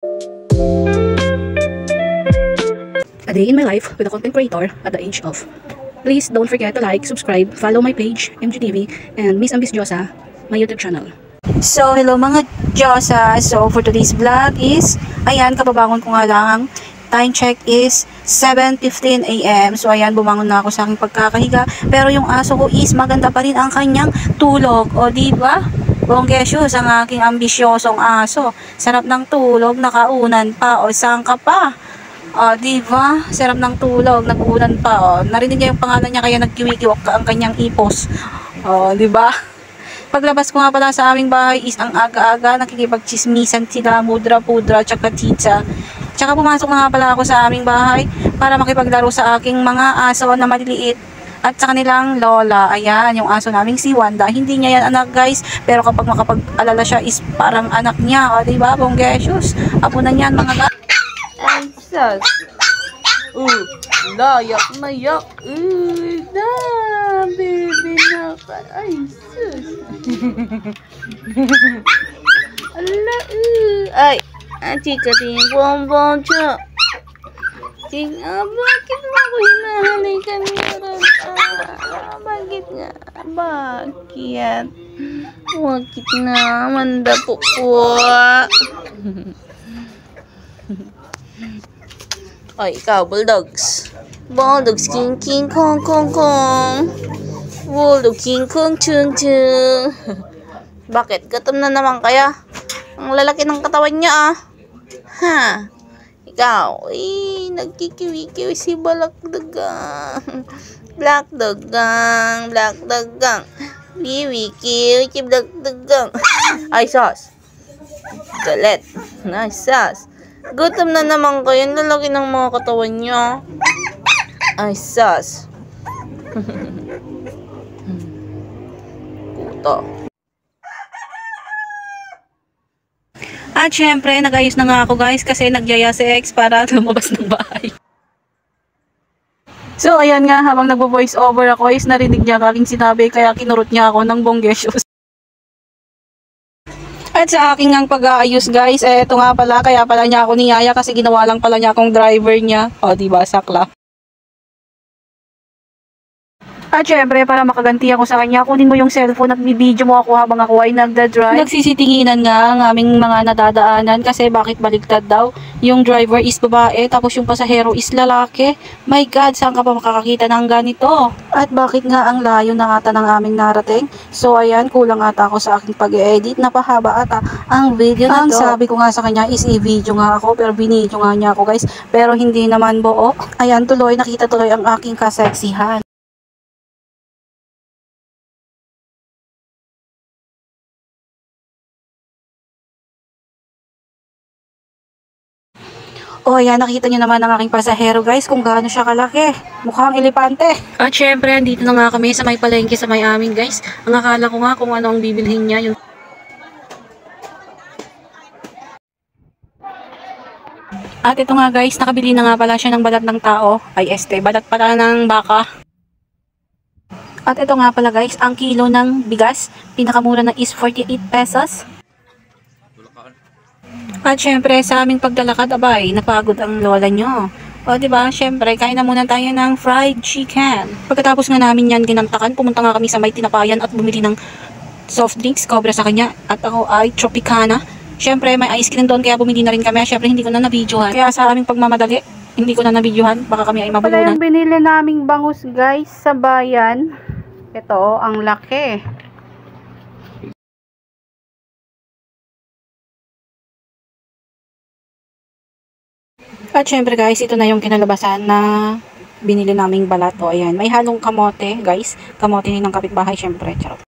A day in my life with a content creator at the age of. Please don't forget to like, subscribe, follow my page, MGTV, and Miss Ambisyosa, my YouTube channel. So, hello mga Diyosa. So, for today's vlog is, ayan, kababangon ko nga lang. Time check is 7:15 AM. So, ayan, bumangon na ako sa aking pagkakahiga. Pero yung aso ko is maganda pa rin ang kanyang tulog. O, diba? Bonggesyos, ang aking ambisyosong aso. Sarap ng tulog, nakaunan pa. O, saan ka pa? O, diba? Sarap ng tulog, nag-uunan pa. O, narinig niya yung pangalan niya kaya nagkiwikiwak ka ang kanyang ipos. O, diba? Paglabas ko nga pala sa aming bahay is ang aga-aga, nakikipagchismisan sila, mudra-pudra, tsaka titsa. Tsaka pumasok na nga pala ako sa aming bahay para makipaglaro sa aking mga aso na maliliit at sa kanilang lola. Ayan, yung aso naming si Wanda. Hindi niya yan anak guys, pero kapag makapag-alala siya is parang anak niya. O, diba? Bonggesyos. Apo na niyan mga guys. Ay, sus. Layak na yak. Na, baby na ka. Ay, sus. Ala, ay. Chika, tingin bonbon, cho. Bakit mo ako hinahalikan nila? Bakit nga? Bakit? Bakit naman dapo po? Ay, ikaw, bulldogs. Bulldogs, king, king, kong, kong, kong. Bulldog, king, kong, chung, chung. Bakit? Gutom na naman kaya? Ang lalaki ng katawan niya, ah. Ha? Ikaw, nagkikiwi-kiwi si Black Dagang. Black Dagang, Black Dagang. Kiwi-kiwi si Black Dagang. Ay, sus. Galit. Nice, sus. Gutom na naman kayo. Ang lalaki ng mga katawan niya. Ay, sus. Kuto. At syempre, nag-ayos na nga ako guys kasi nagyaya si X para lumabas ng bahay. So, ayan nga, habang nagvo-voice over ako is narinig niya aking sinabi kaya kinurot niya ako ng bonggesyos. At sa aking ang pag-aayos guys, ito nga pala, kaya pala niya ako niyaya kasi ginawa lang pala niya akong driver niya. O, diba, sakla. At syempre, para makaganti ako sa kanya, kunin mo yung cellphone at bibidyo mo ako habang ako ay nagda-drive. Nagsisitinginan nga ang aming mga nadadaanan kasi bakit baligtad daw. Yung driver is babae, tapos yung pasahero is lalaki. My God, saan ka pa makakakita ng ganito? At bakit nga ang layo na ata ng aming narating? So ayan, kulang ata ako sa aking pag-edit. Napahaba ata ang video na to. Ang sabi ko nga sa kanya is i-video nga ako, pero binidyo nga niya ako guys. Pero hindi naman buo. Ayan, tuloy, nakita tuloy ang aking kaseksihan. O ayan, nakita nyo naman ang aking pasahero guys kung gaano siya kalaki. Mukhang elepante. At syempre, andito na nga kami sa may palengke sa may amin guys. Ang akala ko nga kung ano ang bibilhin niya. Yung... At ito nga guys, nakabili na nga pala siya ng balat ng tao. Ay balat pala ng baka. At ito nga pala guys, ang kilo ng bigas, pinakamura na is 48 pesos. At syempre, sa aming paglalakad, abay, napagod ang lola nyo. O, diba? Syempre, kain na muna tayo ng fried chicken. Pagkatapos nga namin yan ginantakan, pumunta nga kami sa may tinapayan at bumili ng soft drinks, Cobra sa kanya. At ako ay Tropicana. Syempre, may ice cream doon, kaya bumili na rin kami. Syempre, hindi ko na nabidyohan. Kaya sa aming pagmamadali, hindi ko na nabidyohan. Baka kami ay mabulunan. Pala yung binili naming bangus guys sa bayan. Ito, ang laki. At syempre guys, ito na yung kinalabasan na binili naming balat. O ayan, may halong kamote guys. Kamote ng kapitbahay syempre. Charot.